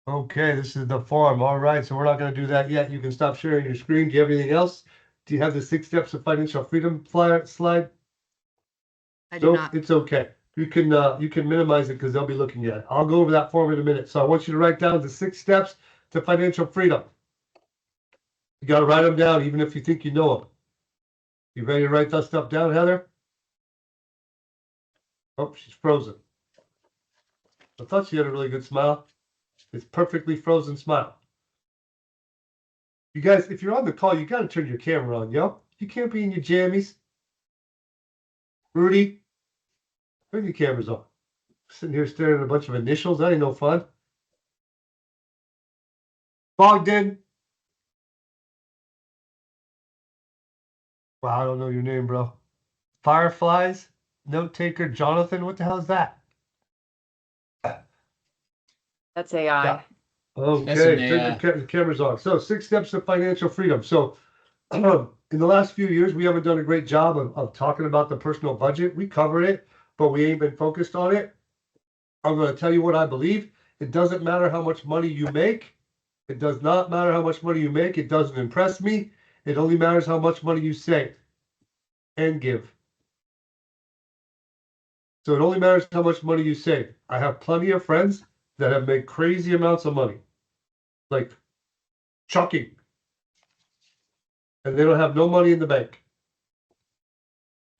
Okay, this is the form. All right, so we're not going to do that yet. You can stop sharing your screen. Do you have anything else? Do you have the 6 steps of financial freedom flyer slide? I do Nope, not. it's okay. You can minimize it because they'll be looking at it. I'll go over that form in a minute. So I want you to write down the 6 steps to financial freedom. You got to write them down, even if you think you know them. You ready to write that stuff down, Heather? Oh, she's frozen. I thought she had a really good smile. It's perfectly frozen smile. You guys, if you're on the call, you got to turn your camera on, yo. You can't be in your jammies. Rudy, turn your cameras on. Sitting here staring at a bunch of initials. That ain't no fun. Bogdan. Wow, I don't know your name, bro. Fireflies. Note taker Jonathan. What the hell is that? That's AI. Yeah. Okay, turn your cameras on. So 6 steps to financial freedom. So in the last few years, we haven't done a great job of talking about the personal budget. We covered it, but we ain't been focused on it. I'm going to tell you what I believe. It doesn't matter how much money you make. It does not matter how much money you make. It doesn't impress me. It only matters how much money you save and give. So it only matters how much money you save. I have plenty of friends that have made crazy amounts of money, like shocking, and they don't have no money in the bank.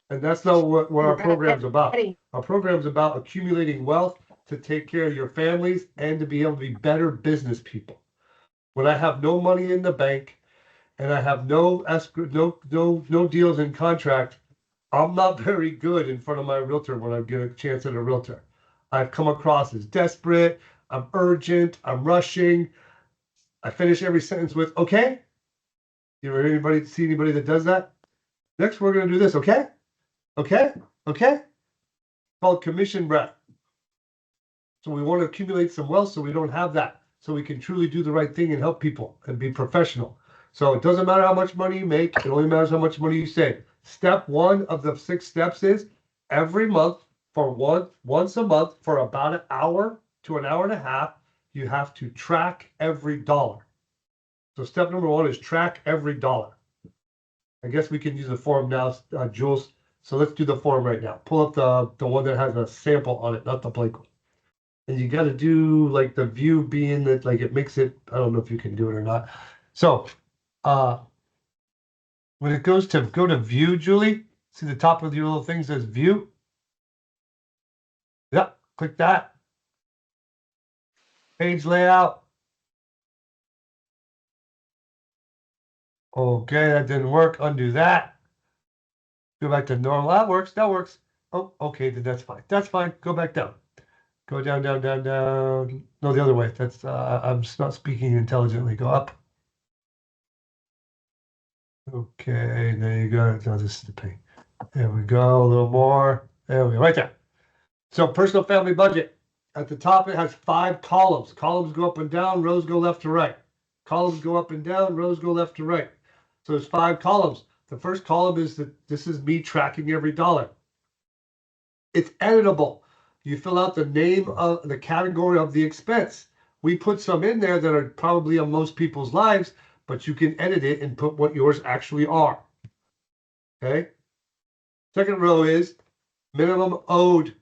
And that's not what our program's about. Our program's about accumulating wealth to take care of your families and to be able to be better business people. When I have no money in the bank and I have no escrow, no deals in contract, I'm not very good in front of my realtor when I get a chance at a realtor. I've come across as desperate, I'm urgent, I'm rushing. I finish every sentence with, okay. You ever see anybody that does that? Next, we're going to do this, okay? Okay? Okay? Called commission breath. So we want to accumulate some wealth so we don't have that. So we can truly do the right thing and help people and be professional. So it doesn't matter how much money you make, it only matters how much money you save. Step 1 of the 6 steps is every month once a month for about an hour to an hour and a half, you have to track every dollar. So step number 1 is track every dollar. I guess we can use the form now, Jules. So let's do the form right now. Pull up the one that has a sample on it, not the blank one. And you got to do like the view being that like it makes it. I don't know if you can do it or not. So when it goes to go to view, Julie, see the top of your little thing says view. Yep, click that. Page layout. Okay, that didn't work. Undo that. Go back to normal. That works. That works. Oh, okay, then that's fine. That's fine. Go back down. Go down, down, down, down. No, the other way. That's I'm not speaking intelligently. Go up. Okay, there you go. No, this is the pain. There we go. A little more. There we go. Right there. So personal family budget. At the top, it has 5 columns. Columns go up and down. Rows go left to right. Columns go up and down. Rows go left to right. So there's 5 columns. The first column is that this is me tracking every dollar. It's editable. You fill out the name of the category of the expense. We put some in there that are probably on most people's lives, but you can edit it and put what yours actually are. Okay. Second row is minimum owed,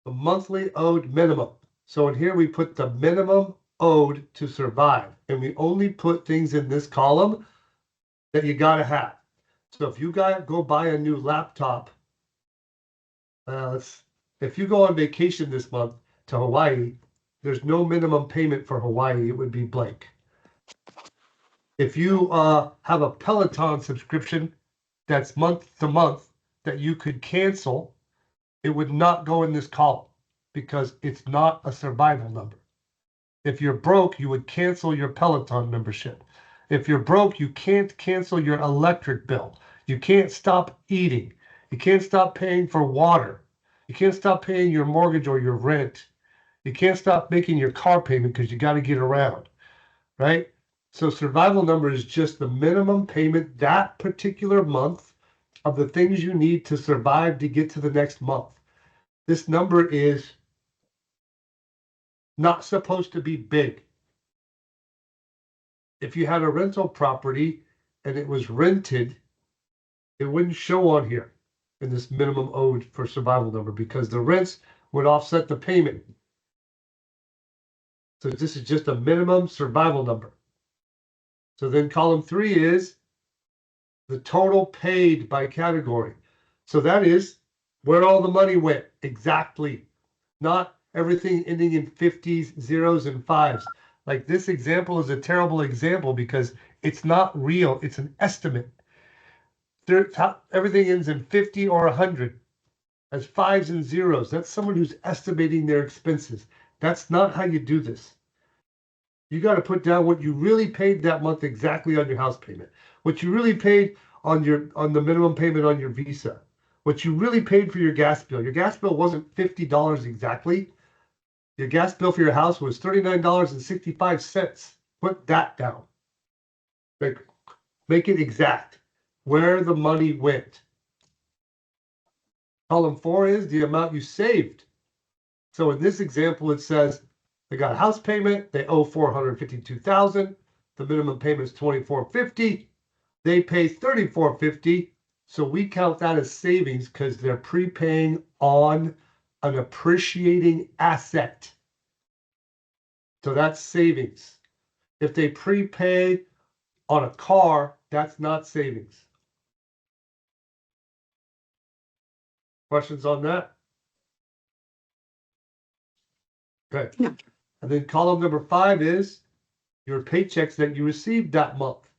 the monthly owed minimum. So in here we put the minimum owed to survive, and we only put things in this column that you gotta have. So if you gotta go buy a new laptop, if you go on vacation this month to Hawaii, there's no minimum payment for Hawaii. It would be blank. If you have a Peloton subscription that's month to month that you could cancel, it would not go in this column because it's not a survival number. If you're broke, you would cancel your Peloton membership. If you're broke, you can't cancel your electric bill. You can't stop eating. You can't stop paying for water. You can't stop paying your mortgage or your rent. You can't stop making your car payment because you got to get around, right? So survival number is just the minimum payment that particular month of the things you need to survive to get to the next month. This number is not supposed to be big. if you had a rental property and it was rented, it wouldn't show on here in this minimum owed for survival number because the rents would offset the payment. So this is just a minimum survival number. So then column 3 is the total paid by category. So that is where all the money went exactly, not everything ending in 50s, zeros, and 5s. Like this example is a terrible example because it's not real. It's an estimate. Everything ends in 50 or 100 as 5s and zeros. That's someone who's estimating their expenses. That's not how you do this. You got to put down what you really paid that month exactly on your house payment, what you really paid on the minimum payment on your Visa, what you really paid for your gas bill. Your gas bill wasn't $50 exactly. Your gas bill for your house was $39.65. Put that down. Make it exact where the money went. Column 4 is the amount you saved. So in this example, it says they got a house payment. They owe $452,000. The minimum payment is $24.50. They pay $34.50. So we count that as savings because they're prepaying on an appreciating asset. So that's savings. If they prepay on a car, that's not savings. Questions on that? Okay. No. And then column number 5 is your paychecks that you received that month.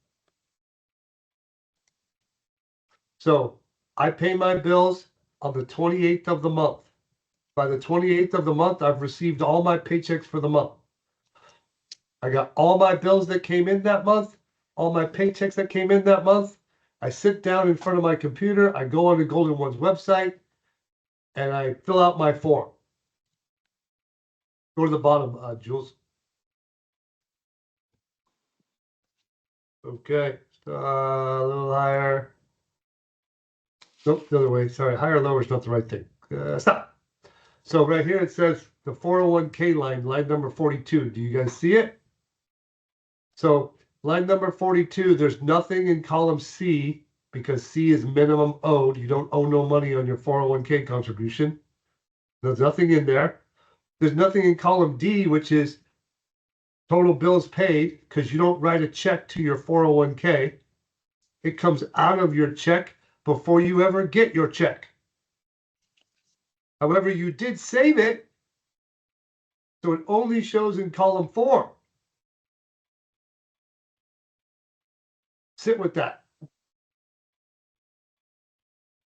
So I pay my bills on the 28th of the month. By the 28th of the month, I've received all my paychecks for the month. I got all my bills that came in that month, all my paychecks that came in that month. I sit down in front of my computer. I go on the Golden One's website and I fill out my form. Go to the bottom, Jules. Okay, a little higher. Nope, the other way. Sorry, higher, lower is not the right thing. Stop. So right here it says the 401k line number 42. Do you guys see it? So line number 42, there's nothing in column C because C is minimum owed. You don't owe no money on your 401k contribution. There's nothing in there. There's nothing in column D, which is total bills paid, because you don't write a check to your 401k. It comes out of your check before you ever get your check. However, you did save it, so it only shows in column 4. Sit with that.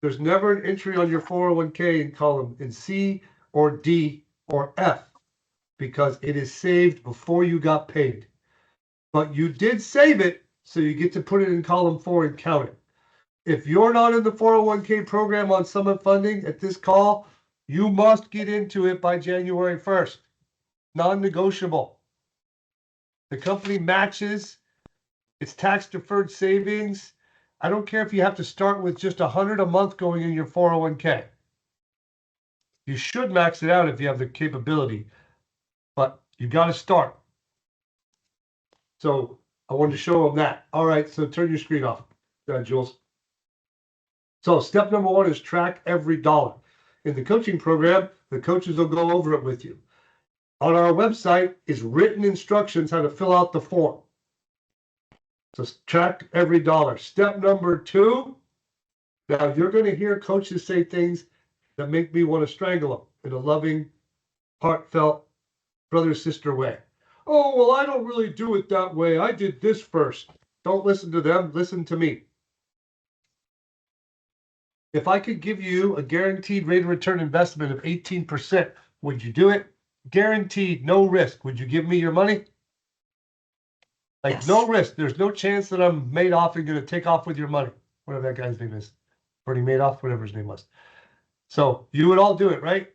There's never an entry on your 401k in column in C or D or F because it is saved before you got paid. But you did save it, so you get to put it in column 4 and count it. If you're not in the 401k program on Summit Funding at this call, you must get into it by January 1st. Non-negotiable. The company matches. It's tax deferred savings. I don't care if you have to start with just $100 a month going in your 401k. You should max it out if you have the capability, but you got to start. So I wanted to show them that. All right, so turn your screen off, Jules. So step number 1 is track every dollar. In the coaching program, the coaches will go over it with you. On our website is written instructions how to fill out the form. So track every dollar. Step number 2, now you're going to hear coaches say things that make me want to strangle them in a loving, heartfelt, brother-sister way. Oh, well, I don't really do it that way. I did this first. Don't listen to them. Listen to me. If I could give you a guaranteed rate of return investment of 18%, would you do it? Guaranteed, no risk. Would you give me your money? Like, Yes. no risk. There's no chance that I'm Madoff and going to take off with your money. Whatever that guy's name is. Bernie Madoff, whatever his name was. So you would all do it, right?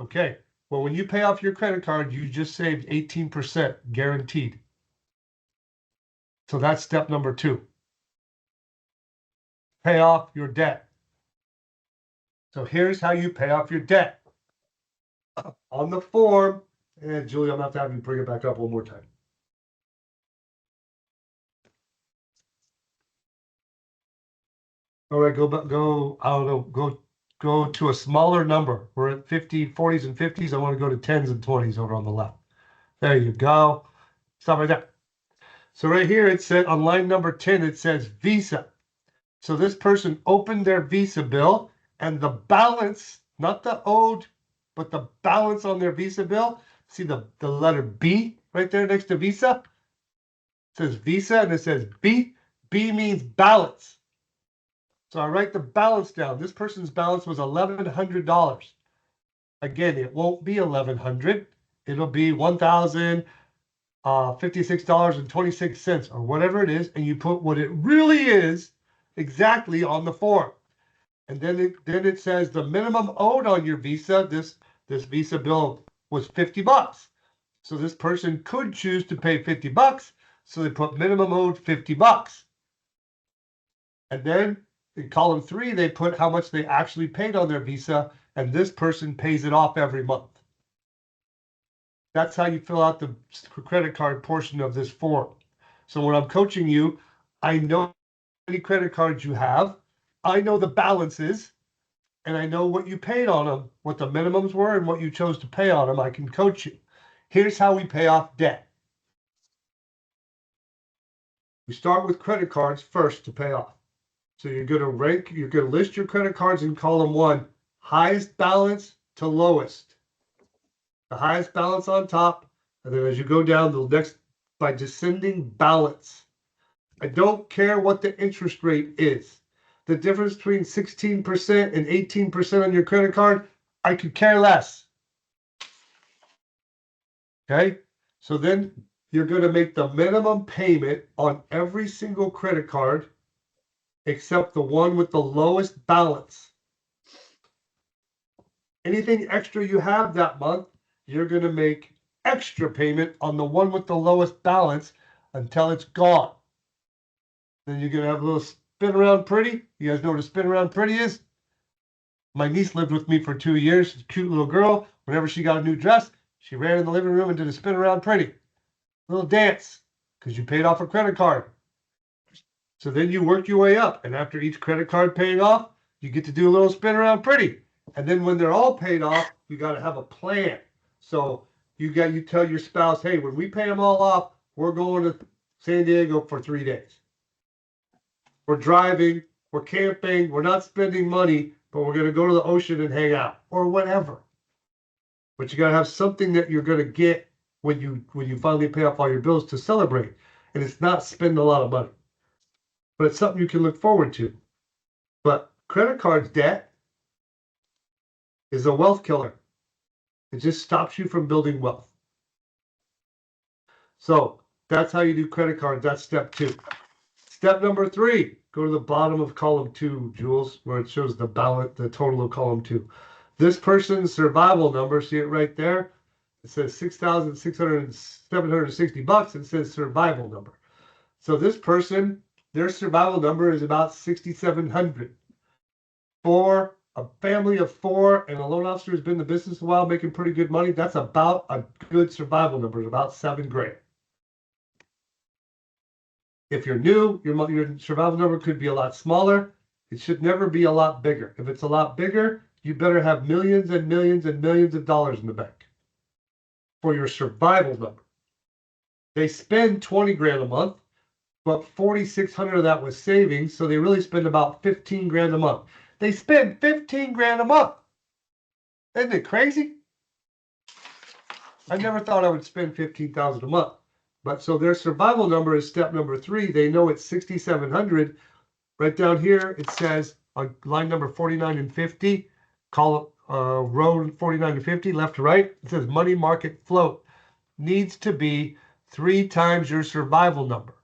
Okay. Well, when you pay off your credit card, you just saved 18% guaranteed. So that's step number 2. Pay off your debt. So here's how you pay off your debt. On the form, and Julie, I'm going to have you bring it back up one more time. All right, I don't know, go to a smaller number. We're at 50, 40s and 50s. I want to go to 10s and 20s over on the left. There you go. Stop right there. So right here, it said on line number 10, it says Visa. So this person opened their Visa bill and the balance, not the owed, but the balance on their Visa bill. See the letter B right there next to Visa? It says Visa and it says B. B means balance. So I write the balance down. This person's balance was $1,100. Again, it won't be 1,100. It'll be $1,056.26 or whatever it is, and you put what it really is exactly on the form. And then it says the minimum owed on your Visa. This Visa bill was $50. So this person could choose to pay $50. So they put minimum owed $50. And then in column 3, they put how much they actually paid on their Visa, and this person pays it off every month. That's how you fill out the credit card portion of this form. So when I'm coaching you, I know how many credit cards you have, I know the balances, and I know what you paid on them, what the minimums were, and what you chose to pay on them. I can coach you. Here's how we pay off debt. We start with credit cards first to pay off. So you're going to list your credit cards in column 1, highest balance to lowest. The highest balance on top, and then as you go down the next by descending balance. I don't care what the interest rate is. The difference between 16% and 18% on your credit card, I could care less. Okay? So then you're going to make the minimum payment on every single credit card except the one with the lowest balance. Anything extra you have that month, you're going to make extra payment on the one with the lowest balance until it's gone. Then you're going to have a little spin around pretty. You guys know what a spin around pretty is? My niece lived with me for 2 years. She's a cute little girl. Whenever she got a new dress, she ran in the living room and did a spin around pretty. Little dance, because you paid off a credit card. So then you work your way up. And after each credit card paying off, you get to do a little spin around pretty. And then when they're all paid off, you got to have a plan. So you tell your spouse, hey, when we pay them all off, we're going to San Diego for 3 days. We're driving, we're camping, we're not spending money, but we're going to go to the ocean and hang out or whatever. But you got to have something that you're going to get when you finally pay off all your bills to celebrate. And it's not spend a lot of money, but it's something you can look forward to. But credit cards debt is a wealth killer. It just stops you from building wealth. So that's how you do credit cards. That's step 2. Step number 3, go to the bottom of column 2, Jules, where it shows the balance, the total of column 2. This person's survival number, see it right there? It says $6,760. It says survival number. So this person, their survival number is about 6,700. For a family of 4 and a loan officer who's been in the business a while, making pretty good money, that's about a good survival number, about $7,000. If you're new, your survival number could be a lot smaller. It should never be a lot bigger. If it's a lot bigger, you better have millions and millions and millions of dollars in the bank for your survival number. They spend 20 grand a month, but 4,600 of that was savings, so they really spend about 15 grand a month. They spend 15 grand a month. Isn't it crazy? I never thought I would spend 15,000 a month. But so their survival number is step number 3. They know it's 6,700. Right down here, it says on line number 49 and 50, row 49 to 50, left to right, it says money market float needs to be 3 times your survival number.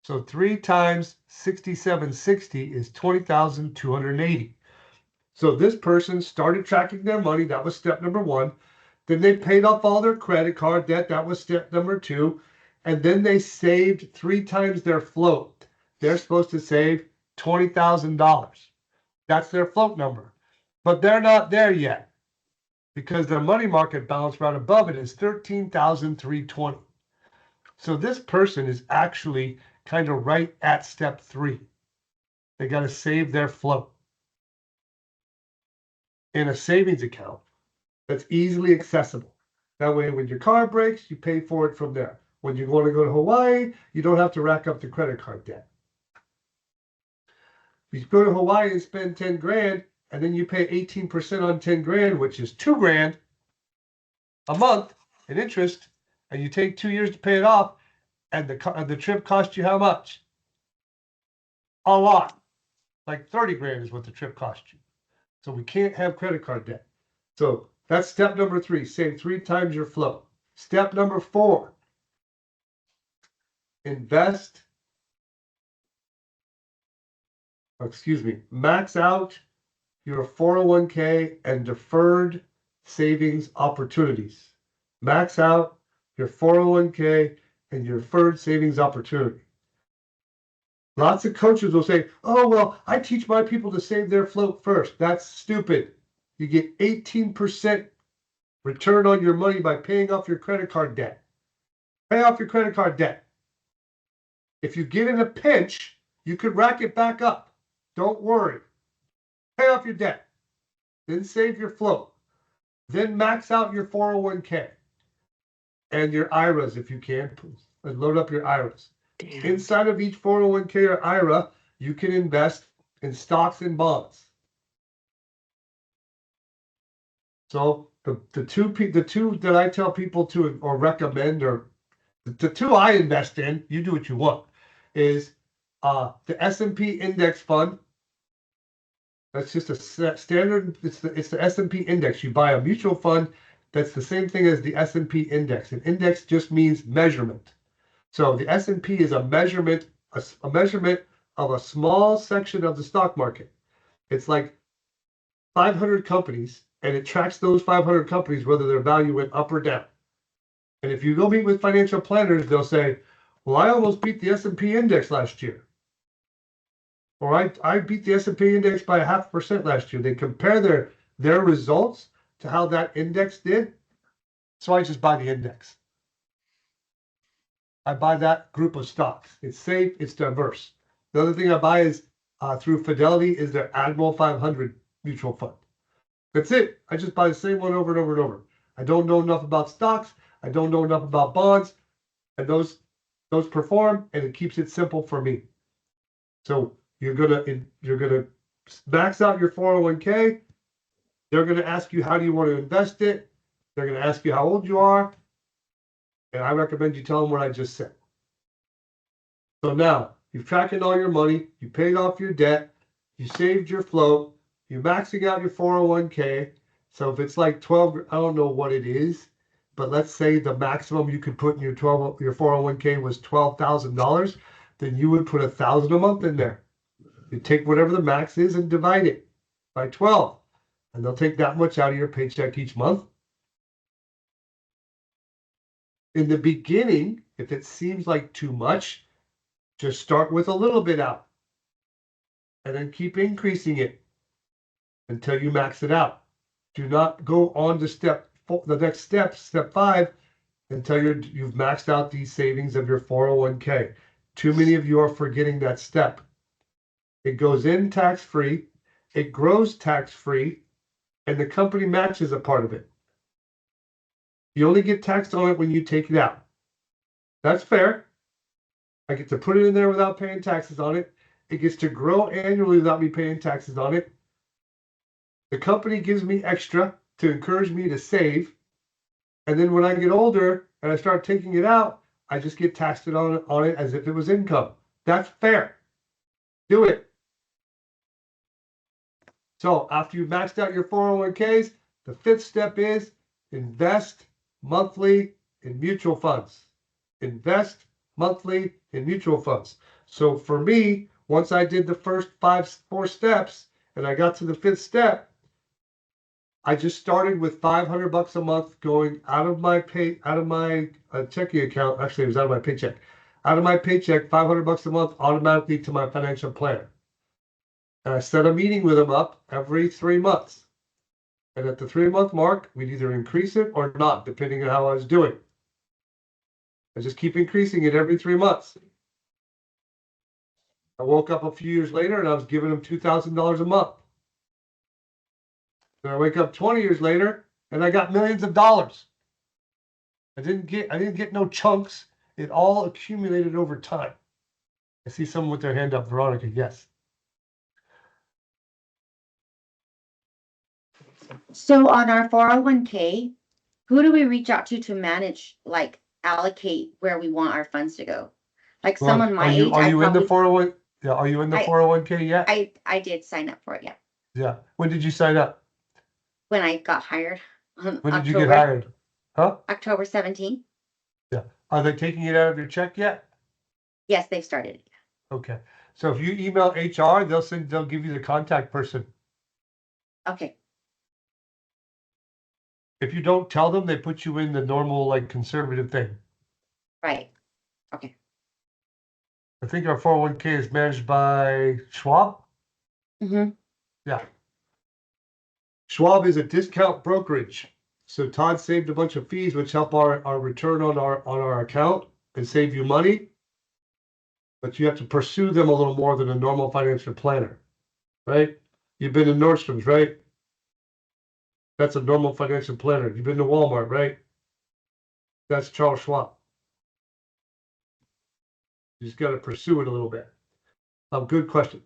So 3 times 6,760 is 20,280. So this person started tracking their money. That was step number 1. Then they paid off all their credit card debt. That was step number 2. And then they saved 3 times their float. They're supposed to save $20,000. That's their float number. But they're not there yet because their money market balance right above it is $13,320. So this person is actually kind of right at step 3. They got to save their float in a savings account that's easily accessible. That way, when your car breaks, you pay for it from there. When you want to go to Hawaii, you don't have to rack up the credit card debt. If you go to Hawaii and spend 10 grand, and then you pay 18% on 10 grand, which is 2 grand a month in interest, and you take 2 years to pay it off, and the trip cost you how much? A lot. Like 30 grand is what the trip cost you. So we can't have credit card debt. So that's step number 3. Save 3 times your flow. Step number 4. Invest. Max out your 401k and deferred savings opportunities. Max out your 401k and your deferred savings opportunity. Lots of coaches will say, oh, well, I teach my people to save their float first. That's stupid. You get 18% return on your money by paying off your credit card debt. Pay off your credit card debt. If you get in a pinch, you could rack it back up. Don't worry. Pay off your debt. Then save your float. Then max out your 401k and your IRAs if you can. And load up your IRAs. Inside of each 401k or IRA, you can invest in stocks and bonds. So the two that I tell people to or recommend, or the 2 I invest in, you do what you want, is the S&P index fund. That's just a standard. It's the S&P index. You buy a mutual fund that's the same thing as the S&P index. An index just means measurement. So the S&P is a measurement of a small section of the stock market. It's like 500 companies, and it tracks those 500 companies whether their value went up or down. And if you go meet with financial planners, they'll say, well, I almost beat the S&P index last year. Or I beat the S&P index by 0.5% last year. They compare their results to how that index did. So I just buy the index. I buy that group of stocks. It's safe, it's diverse. The other thing I buy is through Fidelity is their Admiral 500 mutual fund. That's it. I just buy the same one over and over and over. I don't know enough about stocks. I don't know enough about bonds. And those perform, and it keeps it simple for me. So you're gonna max out your 401k. They're gonna ask you how do you want to invest it. They're gonna ask you how old you are, and I recommend you tell them what I just said. So now you've tracked all your money, you paid off your debt, you saved your float, you're maxing out your 401k. So if it's like 12, I don't know what it is, but let's say the maximum you could put in your 401k was $12,000, then you would put $1,000 a month in there. You take whatever the max is and divide it by 12, and they'll take that much out of your paycheck each month. In the beginning, if it seems like too much, just start with a little bit out and then keep increasing it until you max it out. Do not go on to the next step, step 5, until you've maxed out these savings of your 401k. Too many of you are forgetting that step. It goes in tax-free, it grows tax-free, and the company matches a part of it. You only get taxed on it when you take it out. That's fair. I get to put it in there without paying taxes on it. It gets to grow annually without me paying taxes on it. The company gives me extra to encourage me to save. And then when I get older and I start taking it out, I just get taxed on it as if it was income. That's fair. Do it. So after you've maxed out your 401ks, the 5th step is invest monthly in mutual funds. Invest monthly in mutual funds. So for me, once I did the first 4 steps and I got to the 5th step, I just started with $500 a month going out of my checking account. Actually, it was out of my paycheck. Out of my paycheck, $500 a month automatically to my financial planner. And I set a meeting with them up every 3 months. And at the 3-month mark, we'd either increase it or not, depending on how I was doing. I just keep increasing it every 3 months. I woke up a few years later and I was giving them $2,000 a month. Then I wake up 20 years later and I got millions of dollars. I didn't get no chunks. It all accumulated over time. I see someone with their hand up. Veronica, yes. So on our 401k, who do we reach out to manage, like allocate where we want our funds to go? Like Well, someone my age, are I you in the probably, 401? Yeah, are you in the I- 401k yet? I did sign up for it, yeah, Yeah. When did you sign up? when I got hired on When did you get hired? Huh? October 17th. Yeah. Are they taking it out of your check yet? Yes, they've started. Okay. So if you email HR, they'll give you the contact person. Okay, If you don't tell them, they put you in the normal, like, conservative thing. right. Okay. I think our 401k is managed by Schwab. Mm-hmm. Yeah. Schwab is a discount brokerage. So Todd saved a bunch of fees, which help our return on our account and save you money. But you have to pursue them a little more than a normal financial planner, right? You've been to Nordstrom's, right? That's a normal financial planner. You've been to Walmart, right? That's Charles Schwab. You just got to pursue it a little bit. Good question.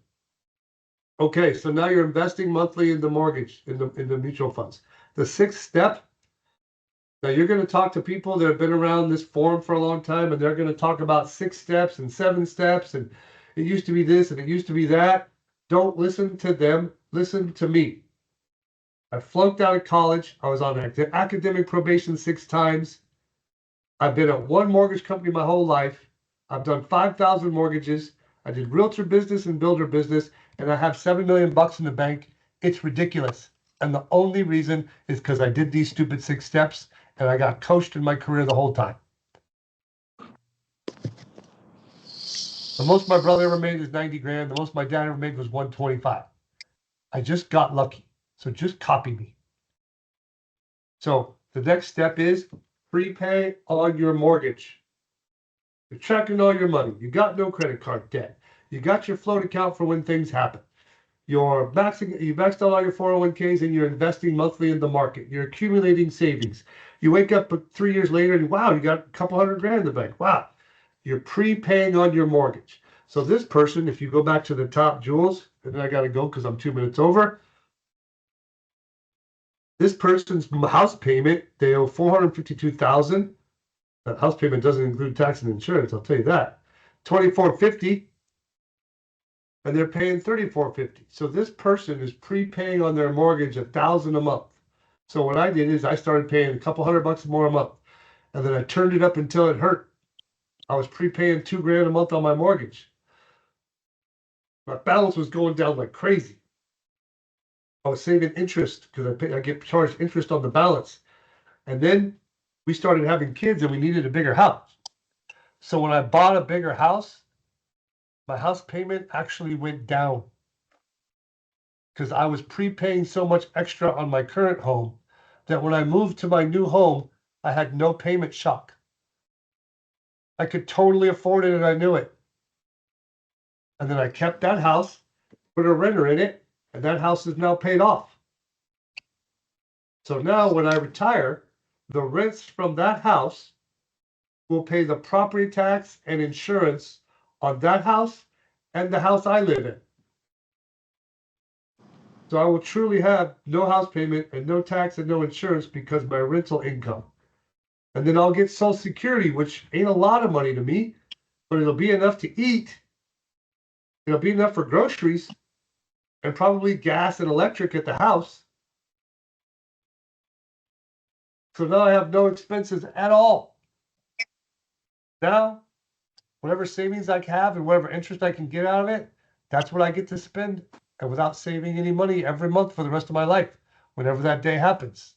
Okay, so now you're investing monthly in the mortgage, in the mutual funds. The sixth step. Now you're going to talk to people that have been around this forum for a long time, and they're going to talk about 6 steps and 7 steps, and it used to be this and it used to be that. Don't listen to them. Listen to me. I flunked out of college. I was on academic probation 6 times. I've been at one mortgage company my whole life. I've done 5,000 mortgages. I did realtor business and builder business, and I have $7 million in the bank. It's ridiculous. And the only reason is because I did these stupid 6 steps, and I got coached in my career the whole time. The most my brother ever made is 90 grand. The most my dad ever made was 125. I just got lucky. So just copy me. So the next step is prepay on your mortgage. You're tracking all your money. You got no credit card debt. You got your float account for when things happen. You maxed out all your 401ks and you're investing monthly in the market. You're accumulating savings. You wake up 3 years later and wow, you got a couple $100 grand in the bank. Wow. You're prepaying on your mortgage. So this person, if you go back to the top, Jules, and then I got to go because I'm 2 minutes over. This person's house payment, they owe $452,000. That house payment doesn't include tax and insurance, I'll tell you that. $2,450, and they're paying $3,450. So this person is prepaying on their mortgage $1,000 a month. So what I did is I started paying a couple $100 more a month, and then I turned it up until it hurt. I was prepaying $2 grand a month on my mortgage. My balance was going down like crazy. I was saving interest because I get charged interest on the balance. And then we started having kids and we needed a bigger house. So when I bought a bigger house, my house payment actually went down because I was prepaying so much extra on my current home that when I moved to my new home, I had no payment shock. I could totally afford it and I knew it. And then I kept that house, put a renter in it, and that house is now paid off. So now when I retire, the rents from that house will pay the property tax and insurance on that house and the house I live in. So I will truly have no house payment and no tax and no insurance because of my rental income. And then I'll get Social Security, which ain't a lot of money to me, but it'll be enough to eat. It'll be enough for groceries and probably gas and electric at the house. So now I have no expenses at all. Now, whatever savings I have and whatever interest I can get out of it, that's what I get to spend and without saving any money every month for the rest of my life, whenever that day happens.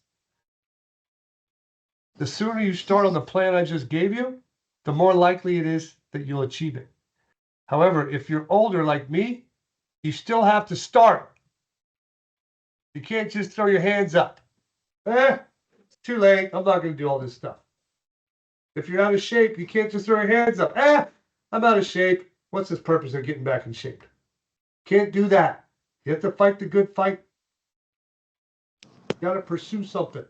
The sooner you start on the plan I just gave you, the more likely it is that you'll achieve it. However, if you're older like me, you still have to start. You can't just throw your hands up. It's too late. I'm not going to do all this stuff. If you're out of shape, you can't just throw your hands up. I'm out of shape. what's his purpose of getting back in shape? Can't do that. You have to fight the good fight. You got to pursue something.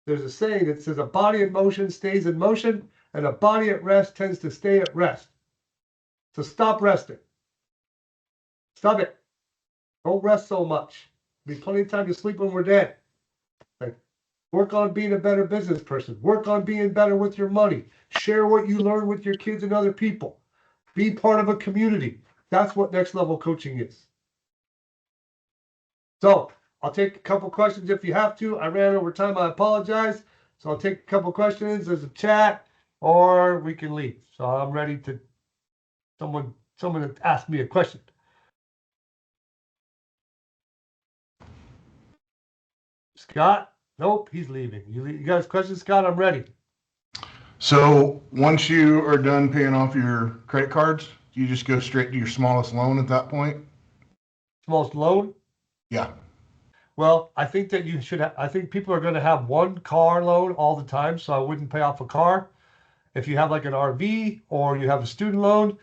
There's a saying that says a body in motion stays in motion, and a body at rest tends to stay at rest. So stop resting. Stop it. Don't rest so much. There'll be plenty of time to sleep when we're dead. Like, work on being a better business person. Work on being better with your money. Share what you learn with your kids and other people. Be part of a community. That's what next level coaching is. So I'll take a couple questions if you have to. I ran over time. I apologize. So I'll take a couple questions as a chat, or we can leave. So I'm ready to someone ask me a question. Scott? Nope, he's leaving. You guys questions, Scott? I'm ready. So once you are done paying off your credit cards, you just go straight to your smallest loan at that point? Smallest loan? Yeah. Well, I think that you should I think people are going to have one car loan all the time, so I wouldn't pay off a car. If you have like an RV or you have a student loans,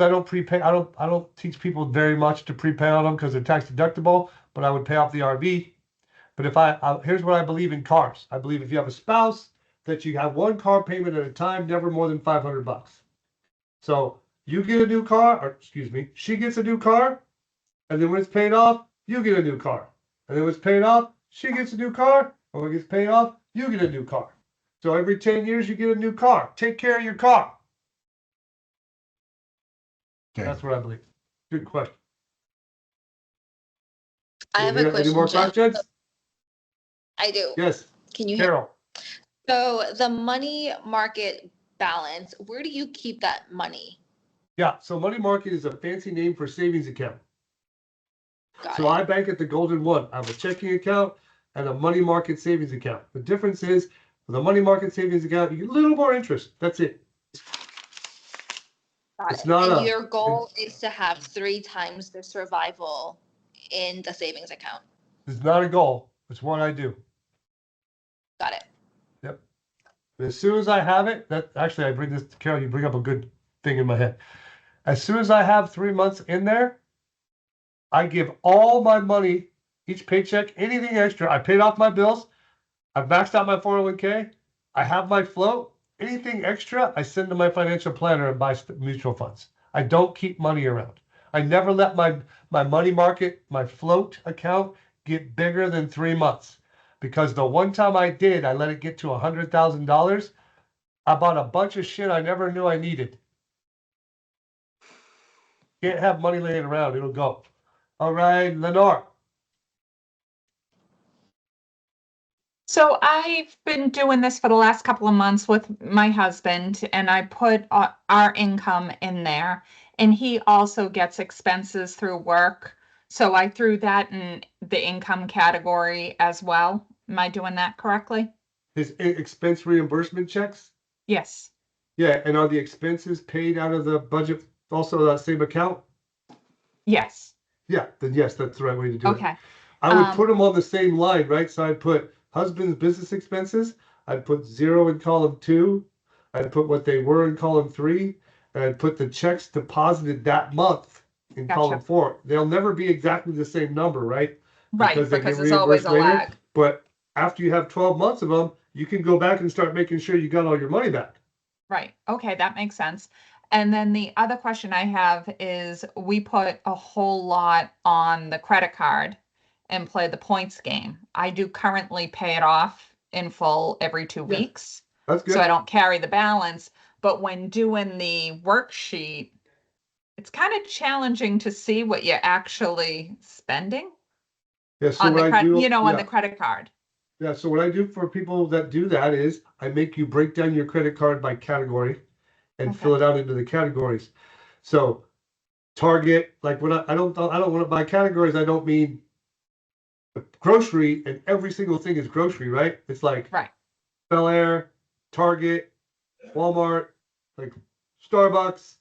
I don't prepay. I don't teach people very much to prepay on them because they're tax deductible, but I would pay off the RV. But if here's what I believe in cars. I believe if you have a spouse, that you have one car payment at a time, never more than $500. So you get a new car, or excuse me, she gets a new car, and then when it's paid off, you get a new car. And then when it's paid off, she gets a new car, and when it gets paid off, you get a new car. So every 10 years, you get a new car. Take care of your car. Okay. That's what I believe. Good question. I have a question. Any more Jim. questions? I do. Yes, Can you hear? Carol. So the money market balance, where do you keep that money? Yeah, so money market is a fancy name for savings account. Got So it. I bank at the Golden One. I have a checking account and a money market savings account. The difference is for the money market savings account, you get a little more interest. That's it. Got it's it. not And a- your goal is to have 3 times the survival in the savings account. It's not a goal. It's what I do. Got it. As soon as I have it, that actually I bring this to Carol, you bring up a good thing in my head. As soon as I have 3 months in there, I give all my money, each paycheck, anything extra. I paid off my bills. I've maxed out my 401k. I have my float. Anything extra, I send to my financial planner and buy mutual funds. I don't keep money around. I never let my money market, my float account get bigger than 3 months. Because the one time I did, I let it get to $100,000. I bought a bunch of shit I never knew I needed. Can't have money laying around. It'll go. All right, Lenore. So I've been doing this for the last couple of months with my husband, and I put our income in there, and he also gets expenses through work. So I threw that in the income category as well. Am I doing that correctly? His expense reimbursement checks? Yes. Yeah, and are the expenses paid out of the budget, also that same account? Yes. Yeah, then yes, that's the right way to do it. Okay. I would put them on the same line, right? So I'd put husband's business expenses. I'd put 0 in column 2. I'd put what they were in column 3. And I'd put the checks deposited that month in Gotcha. column 4. They'll never be exactly the same number, right? Right, they because get there's always a reimbursed lag. But after you have 12 months of them, you can go back and start making sure you got all your money back. Right. Okay, that makes sense. And then the other question I have is we put a whole lot on the credit card and play the points game. I do currently pay it off in full every 2 weeks. That's good. So I don't carry the balance. But when doing the worksheet, it's kind of challenging to see what you're actually spending Yeah, so on the what I credit, do, on the credit card. Yeah, so what I do for people that do that is I make you break down your credit card by category and Okay. fill it out into the categories. So Target, like when I don't want to buy categories, I don't mean grocery and every single thing is grocery, right? It's like Right. Bel Air, Target, Walmart, like Starbucks,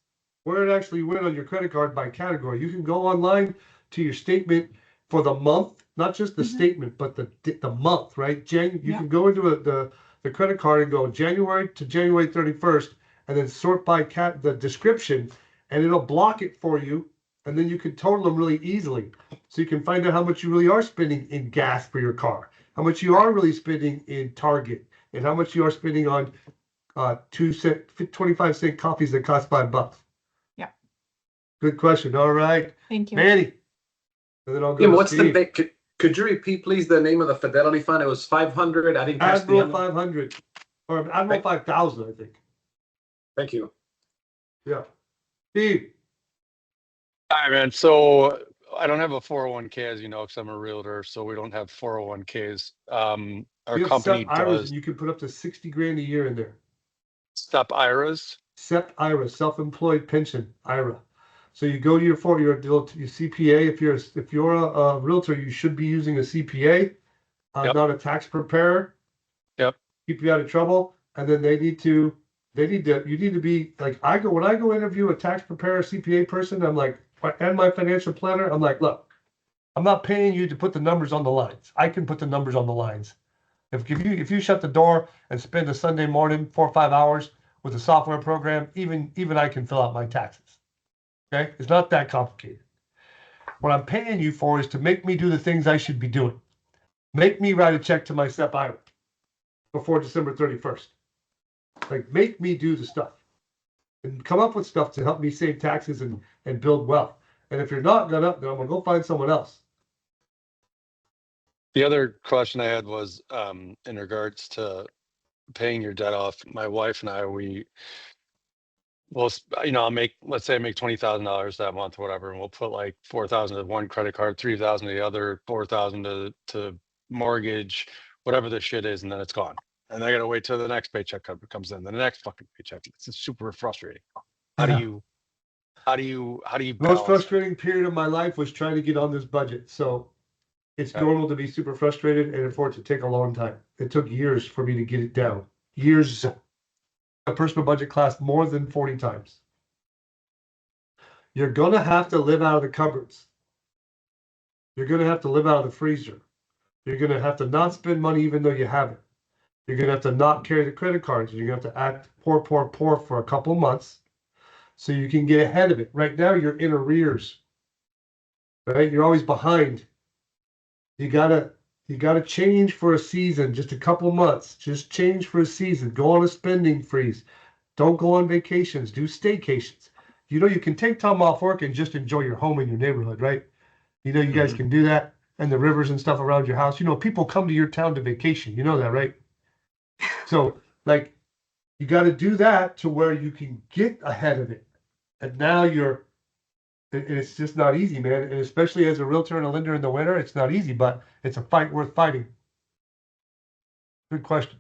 where it actually went on your credit card by category. You can go online to your statement for the month, not just the statement, but the month, right? You Yeah. can go into the credit card and go January to January 31st, and then sort by the description, and it'll block it for you. And then you can total them really easily. So you can find out how much you really are spending in gas for your car, how much you are really spending in Target, and how much you are spending on 25-cent coffees that cost $5. Yeah. Good question. All right. Thank you. Manny. And then I'll go Jim, to what's Steve. could you repeat, please, the name of the Fidelity Fund? It was 500. I didn't catch the Admiral end. 500. Or Admiral 5000, I think. Thank you. Yeah. Steve. Hi, man. So I don't have a 401k, as you know, because I'm a realtor, so we don't have 401ks. Our We have company SEP IRAs, does and you can put up to 60 grand a year in there. SEP IRAs. SEP IRA, self-employed pension IRA. So you go to your CPA. If you're a realtor, you should be using a CPA, Yep. not a tax preparer. Yep. Keep you out of trouble. And then you need to be like, when I go interview a tax preparer, CPA person, I'm like, and my financial planner, I'm like, look, I'm not paying you to put the numbers on the lines. I can put the numbers on the lines. If you shut the door and spend a Sunday morning 4 or 5 hours with a software program, even I can fill out my taxes. Okay, it's not that complicated. What I'm paying you for is to make me do the things I should be doing. Make me write a check to my SEP IRA before December 31st. Like, make me do the stuff and come up with stuff to help me save taxes and build wealth. And if you're not gonna, then I'm gonna go find someone else. The other question I had was in regards to paying your debt off. My wife and I, let's say I make $20,000 that month or whatever, and we'll put like 4,000 to one credit card, 3,000 to the other, 4,000 to mortgage, whatever the shit is, and then it's gone. And I gotta wait till the next paycheck comes in, then the next fucking paycheck. It's just super frustrating. How do you Most balance frustrating period of my life was trying to get on this budget. So it's Okay. normal to be super frustrated and for it to take a long time. It took years for me to get it down. Years. A personal budget class more than 40 times. You're gonna have to live out of the cupboards. You're gonna have to live out of the freezer. You're gonna have to not spend money even though you have it. You're gonna have to not carry the credit cards. You're gonna have to act poor for a couple months so you can get ahead of it. Right now you're in arrears. Right? You're always behind. You gotta change for a season, just a couple months. Just change for a season. Go on a spending freeze. Don't go on vacations. Do staycations. You know, you can take time off work and just enjoy your home in your neighborhood, right? You know, you guys can do that, and the rivers and stuff around your house. You know, people come to your town to vacation. You know that, right? So, like, you got to do that to where you can get ahead of it. And now it's just not easy, man. And especially as a realtor and a lender in the winter, it's not easy, but it's a fight worth fighting. Good question.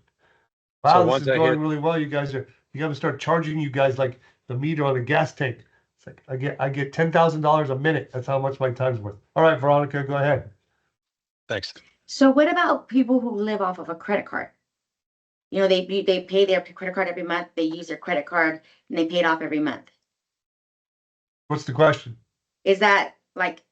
Wow, So this once is I going hit- really well. You got to start charging you guys like the meter on a gas tank. It's like I get $10,000 a minute. That's how much my time's worth. All right, Veronica, go ahead. Thanks. So what about people who live off of a credit card? You know, they pay their credit card every month, they use their credit card and they pay it off every month. What's the question? Is that like,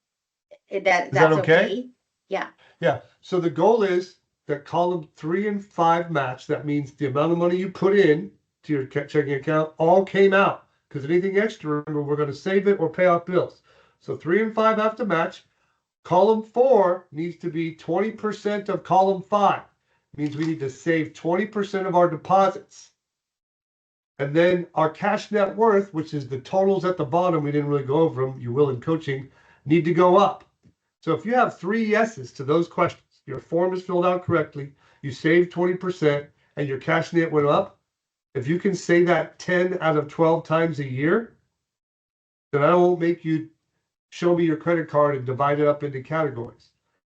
that's okay? Yeah. Yeah. So the goal is that column 3 and 5 match. That means the amount of money you put in to your checking account all came out. Because anything extra, remember, we're going to save it or pay off bills. So 3 and 5 have to match. Column 4 needs to be 20% of column 5. Means we need to save 20% of our deposits. And then our cash net worth, which is the totals at the bottom, we didn't really go over them, you will in coaching, need to go up. So if you have 3 yeses to those questions, your form is filled out correctly, you saved 20%, and your cash net went up, if you can say that 10 out of 12 times a year, then I won't make you show me your credit card and divide it up into categories.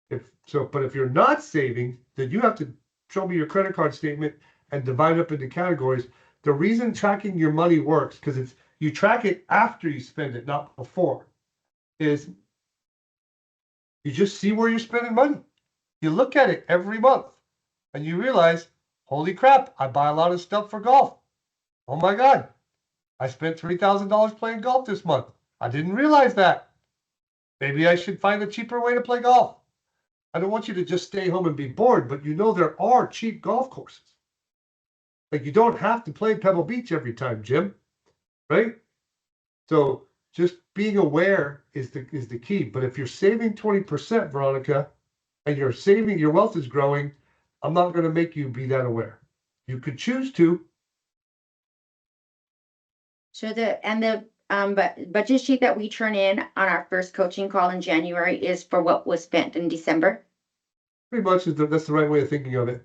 But if you're not saving, then you have to show me your credit card statement and divide it up into categories. The reason tracking your money works, because you track it after you spend it, not before, is you just see where you're spending money. You look at it every month and you realize, holy crap, I buy a lot of stuff for golf. Oh my God, I spent $3,000 playing golf this month. I didn't realize that. Maybe I should find a cheaper way to play golf. I don't want you to just stay home and be bored, but you know there are cheap golf courses. Like, you don't have to play Pebble Beach every time, Jim, right? So just being aware is the key. But if you're saving 20%, Veronica, and you're saving, your wealth is growing, I'm not going to make you be that aware. You could choose to. So the budget sheet that we turn in on our first coaching call in January is for what was spent in December. Pretty much that's the right way of thinking of it.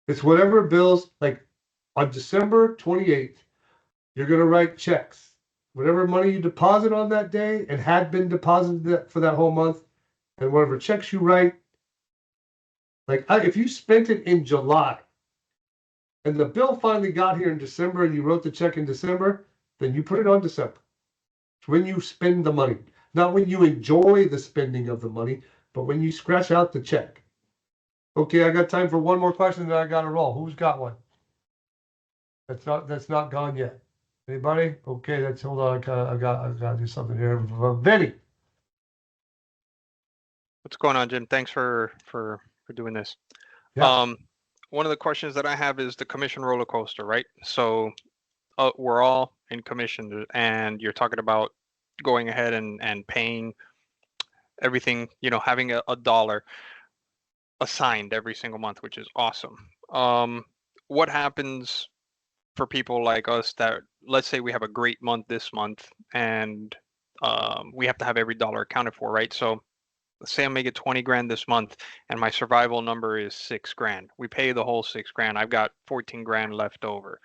It's whatever bills, like on December 28th, you're going to write checks. Whatever money you deposit on that day and had been deposited for that whole month, and whatever checks you write. Like if you spent it in July and the bill finally got here in December and you wrote the check in December, then you put it on December. It's when you spend the money, not when you enjoy the spending of the money, but when you scratch out the check. Okay, I got time for one more question, then I got to roll. Who's got one? That's not gone yet. Anybody? Okay, hold on. I got to do something here. Vinny. What's going on, Jim? Thanks for doing this. Yeah. One of the questions that I have is the commission roller coaster, right? So we're all in commission, and you're talking about going ahead and paying everything, having a dollar assigned every single month, which is awesome. What happens for people like us that, let's say we have a great month this month and we have to have every dollar accounted for, right? So let's say I make it 20 grand this month and my survival number is 6 grand. We pay the whole 6 grand. I've got 14 grand left over.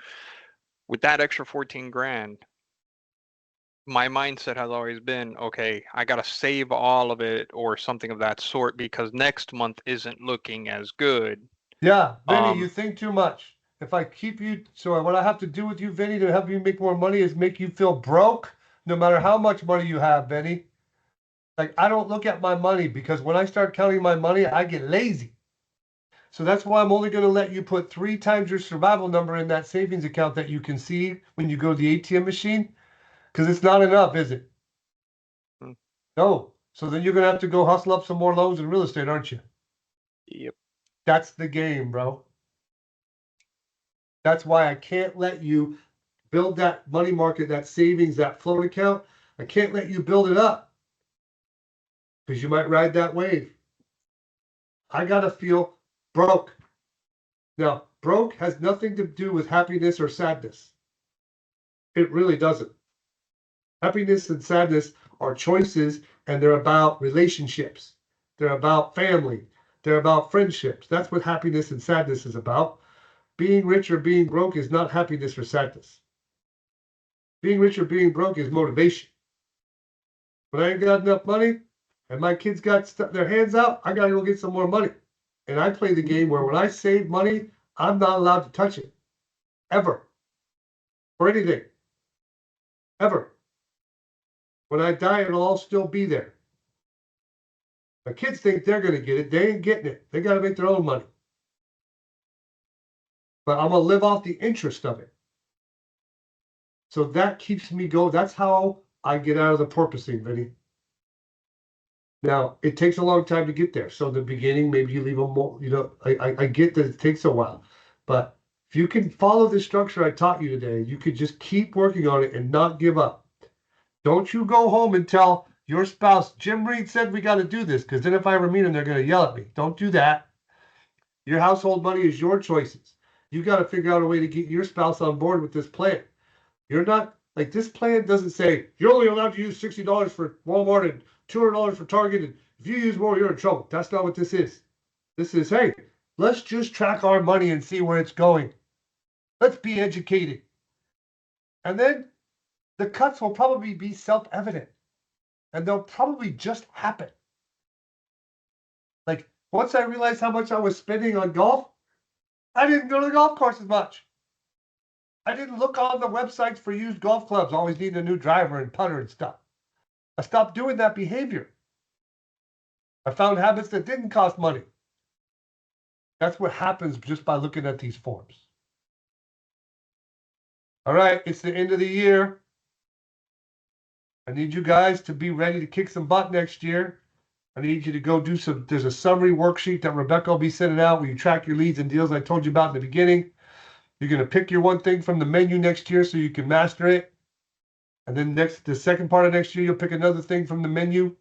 With that extra 14 grand, my mindset has always been, okay, I got to save all of it or something of that sort because next month isn't looking as good. Yeah, Vinny, you think too much. If I keep you, so what I have to do with you, Vinny, to help you make more money is make you feel broke no matter how much money you have, Vinny. Like, I don't look at my money because when I start counting my money, I get lazy. So that's why I'm only going to let you put 3 times your survival number in that savings account that you can see when you go to the ATM machine. Because it's not enough, is it? No. So then you're going to have to go hustle up some more loans in real estate, aren't you? Yep. That's the game, bro. That's why I can't let you build that money market, that savings, that float account. I can't let you build it up because you might ride that wave. I got to feel broke. Now, broke has nothing to do with happiness or sadness. It really doesn't. Happiness and sadness are choices, and they're about relationships. They're about family. They're about friendships. That's what happiness and sadness is about. Being rich or being broke is not happiness or sadness. Being rich or being broke is motivation. When I ain't got enough money and my kids got their hands out, I got to go get some more money. And I play the game where when I save money, I'm not allowed to touch it. Ever. For anything. Ever. When I die, it'll all still be there. My kids think they're going to get it. They ain't getting it. They got to make their own money. But I'm going to live off the interest of it. So that keeps me going. That's how I get out of the porpoising, Vinny. Now, it takes a long time to get there. So in the beginning, maybe you leave them more, I get that it takes a while. But if you can follow the structure I taught you today, you could just keep working on it and not give up. Don't you go home and tell your spouse, Jim Reed said we got to do this, because then if I ever meet him, they're going to yell at me. Don't do that. Your household money is your choices. You got to figure out a way to get your spouse on board with this plan. You're not, like, this plan doesn't say, you're only allowed to use $60 for Walmart and $200 for Target, and if you use more, you're in trouble. That's not what this is. This is, hey, let's just track our money and see where it's going. Let's be educated. And then the cuts will probably be self-evident. And they'll probably just happen. Like, once I realized how much I was spending on golf, I didn't go to the golf course as much. I didn't look on the websites for used golf clubs, always needing a new driver and putter and stuff. I stopped doing that behavior. I found habits that didn't cost money. That's what happens just by looking at these forms. All right, it's the end of the year. I need you guys to be ready to kick some butt next year. I need you to go do some, there's a summary worksheet that Rebecca will be sending out where you track your leads and deals I told you about in the beginning. You're going to pick your one thing from the menu next year so you can master it. And then the second part of next year, you'll pick another thing from the menu.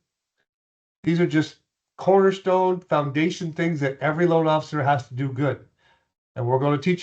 These are just cornerstone foundation things that every loan officer has to do good. And we're going to teach you.